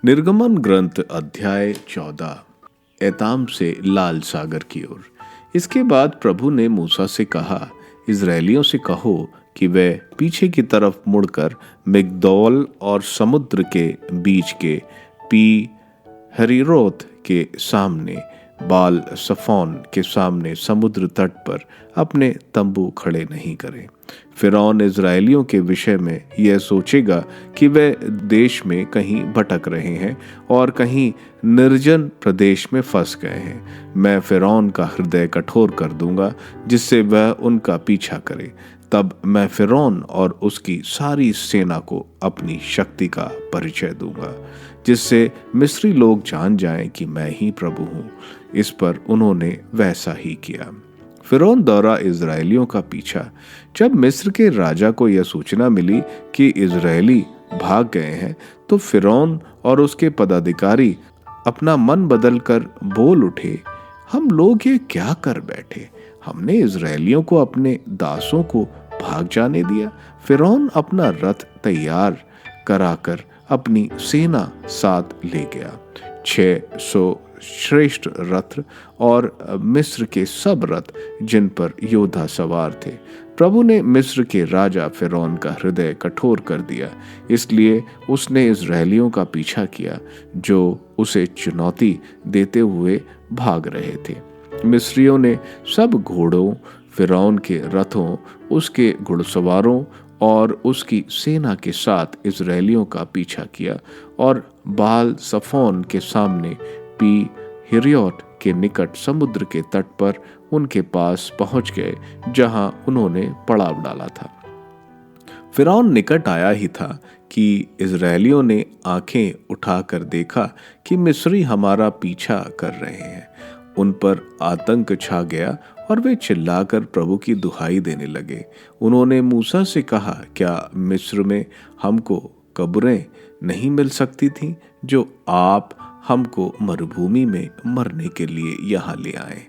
निर्गमन ग्रंथ अध्याय 14। एताम से लाल सागर की ओर। इसके बाद प्रभु ने मूसा से कहा, इजरायलियों से कहो कि वे पीछे की तरफ मुड़कर मिग्दोल और समुद्र के बीच के पी हरीरोत के सामने बाल सफोन के सामने समुद्र तट पर अपने तंबू खड़े नहीं करें। फिरौन इजरायलियों के विषय में यह सोचेगा कि वे देश में कहीं भटक रहे हैं और कहीं निर्जन प्रदेश में फंस गए हैं। मैं फिरौन का हृदय कठोर कर दूंगा जिससे वह उनका पीछा करे। तब मैं फिरौन और उसकी सारी सेना को अपनी शक्ति का परिचय दूंगा, जिससे मिस्री लोग जान जाएं कि मैं ही प्रभु हूं। इस पर उन्होंने वैसा ही किया। फिरौन दौरा इजरायलियों का पीछा। जब मिस्र के राजा को यह सूचना मिली कि इजरायली भाग गए हैं, तो फिरौन और उसके पदाधिकारी अपना मन बदलकर बोल उठे, हम लोग ये क्या कर बैठे? हमने इजरायलियों को अपने दासों को भाग जाने दिया। फिरौन अपना रथ तैयार कराकर अपनी सेना साथ ले गया, 600 श्रेष्ठ रथ और मिस्र के सब रथ जिन पर योद्धा सवार थे। प्रभु ने मिस्र के राजा फिरौन का हृदय कठोर कर दिया, इसलिए उसने इजरायलियों का पीछा किया जो उसे चुनौती देते हुए भाग रहे थे। मिस्रियों ने सब घोड़ों, फिरौन के रथों, उसके घुड़सवारों और उसकी सेना के साथ इजरायलियों का पीछा किया और बाल सफोन के सामने पी हिरियोट के निकट समुद्र के तट पर उनके पास पहुंच गए, जहां उन्होंने पड़ाव डाला था। फिरौन निकट आया ही था कि इजरायलियों ने आंखें उठाकर देखा कि मिस्री हमारा पीछा कर रहे हैं। उन पर आतंक छा गया और वे चिल्लाकर प्रभु की दुहाई देने लगे। उन्होंने मूसा से कहा, क्या मिस्र में हमको कब्रें नहीं मिल सकती थीं जो आप हमको मरुभूमि में मरने के लिए यहाँ ले आए?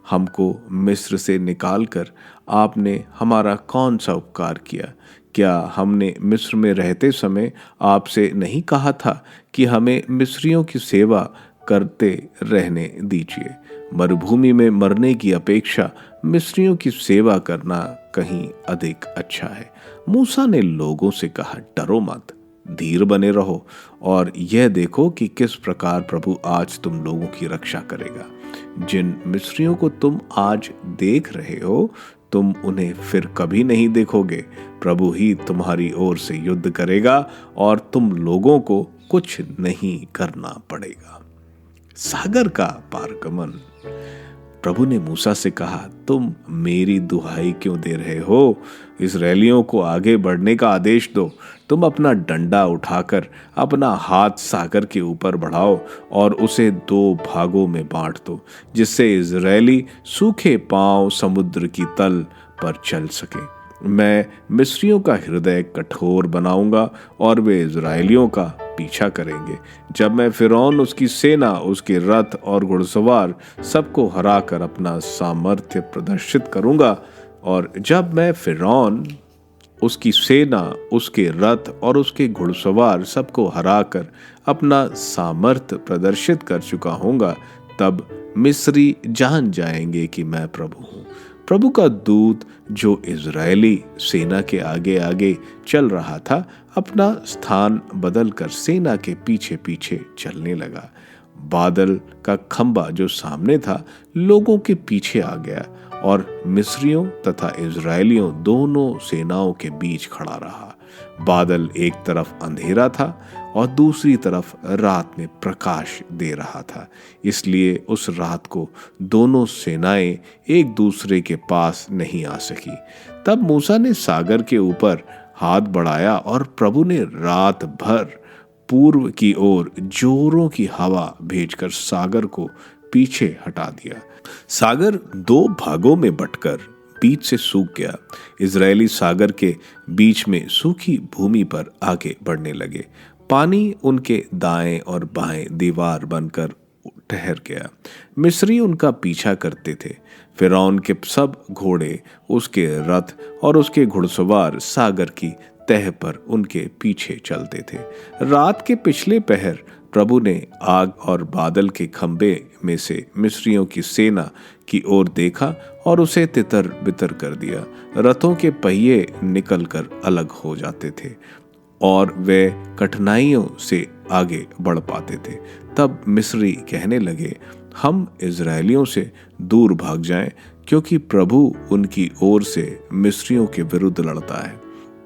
हमको मिस्र से निकालकर आपने हमारा कौन सा उपकार किया? क्या हमने मिस्र में रहते समय आपसे नहीं कहा था कि हमें मिस्रियों की सेवा करते रहने दीजिए? मरुभूमि में मरने की अपेक्षा मिस्रियों की सेवा करना कहीं अधिक अच्छा है। मूसा ने लोगों से कहा, डरो मत, धीर बने रहो और यह देखो कि किस प्रकार प्रभु आज तुम लोगों की रक्षा करेगा। जिन मिस्रियों को तुम आज देख रहे हो, तुम उन्हें फिर कभी नहीं देखोगे। प्रभु ही तुम्हारी ओर से युद्ध करेगा और तुम लोगों को कुछ नहीं करना पड़ेगा। सागर का पारगमन। प्रभु ने मूसा से कहा, तुम मेरी दुहाई क्यों दे रहे हो? इजरायलियों को आगे बढ़ने का आदेश दो। तुम अपना डंडा उठाकर अपना हाथ सागर के ऊपर बढ़ाओ और उसे 2 भागों में बांट दो, जिससे इजरायली सूखे पांव समुद्र की तल पर चल सके। मैं मिस्रियों का हृदय कठोर बनाऊंगा और वे इजरायलियों का पीछा करेंगे। जब मैं फिरौन, उसकी सेना, उसके रथ और घुड़सवार सबको हराकर अपना सामर्थ्य प्रदर्शित करूंगा, और जब मैं फिरौन, उसकी सेना, उसके रथ और उसके घुड़सवार सबको हराकर अपना सामर्थ्य प्रदर्शित कर चुका होऊंगा, तब मिस्री जान जाएंगे कि मैं प्रभु हूं। प्रभु का दूत जो इजरायली सेना के आगे आगे चल रहा था, अपना स्थान बदलकर सेना के पीछे पीछे चलने लगा। बादल का खंबा जो सामने था, लोगों के पीछे आ गया और मिस्रियों तथा इजरायलियों दोनों सेनाओं के बीच खड़ा रहा। बादल एक तरफ अंधेरा था और दूसरी तरफ रात में प्रकाश दे रहा था, इसलिए उस रात को दोनों सेनाएं एक दूसरे के पास नहीं आ सकी। तब मूसा ने सागर के ऊपर हाथ बढ़ाया और प्रभु ने रात भर पूर्व की ओर जोरों की हवा भेजकर सागर को पीछे हटा दिया। सागर 2 भागों में बंटकर बीच से सूख गया। इजरायली सागर के बीच में सूखी भूमि पर आगे बढ़ने लगे। पानी उनके दाएं और बाएं दीवार बनकर ठहर गया। मिस्री उनका पीछा करते थे। फिरौन के सब घोड़े, उसके रथ और उसके घुड़सवार सागर की तह पर उनके पीछे चलते थे। रात के पिछले पहर प्रभु ने आग और बादल के खंभे में से मिस्रियों की सेना की ओर देखा और उसे तितर बितर कर दिया। रथों के पहिए निकलकर अलग हो जाते थे और वे कठिनाइयों से आगे बढ़ पाते थे। तब मिस्री कहने लगे, हम इजरायलियों से दूर भाग जाएं, क्योंकि प्रभु उनकी ओर से मिस्रियों के विरुद्ध लड़ता है।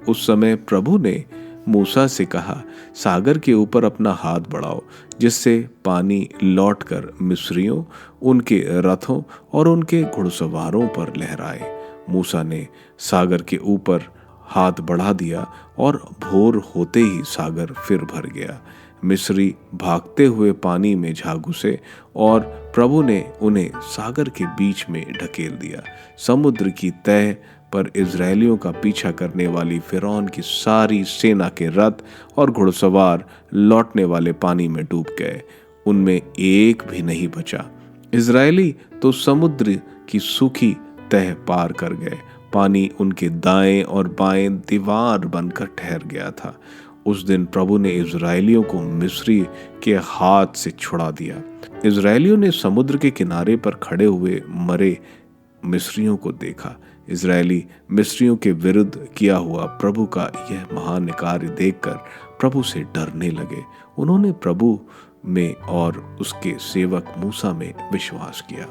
उस समय प्रभु ने मूसा से कहा, सागर के ऊपर अपना हाथ बढ़ाओ, जिससे पानी लौटकर मिस्रियों, उनके रथों और उनके घुड़सवारों पर लहराए। मूसा ने सागर के ऊपर हाथ बढ़ा दिया और भोर होते ही सागर फिर भर गया। मिस्री भागते हुए पानी में जा घुसे और प्रभु ने उन्हें सागर के बीच में ढकेल दिया। समुद्र की तह पर इजरायलियों का पीछा करने वाली फिरौन की सारी सेना के रथ और घुड़सवार लौटने वाले पानी में डूब गए, उनमें एक भी नहीं बचा। इजरायली तो समुद्र की सूखी तह पार कर गए। पानी उनके दाएं और बाएं दीवार बनकर ठहर गया था। उस दिन प्रभु ने इजरायलियों को मिस्री के हाथ से छुड़ा दिया। इजरायलियों ने समुद्र के किनारे पर खड़े हुए मरे मिस्रियों को देखा। इजरायली मिस्रियों के विरुद्ध किया हुआ प्रभु का यह महान कार्य देखकर प्रभु से डरने लगे। उन्होंने प्रभु में और उसके सेवक मूसा में विश्वास किया।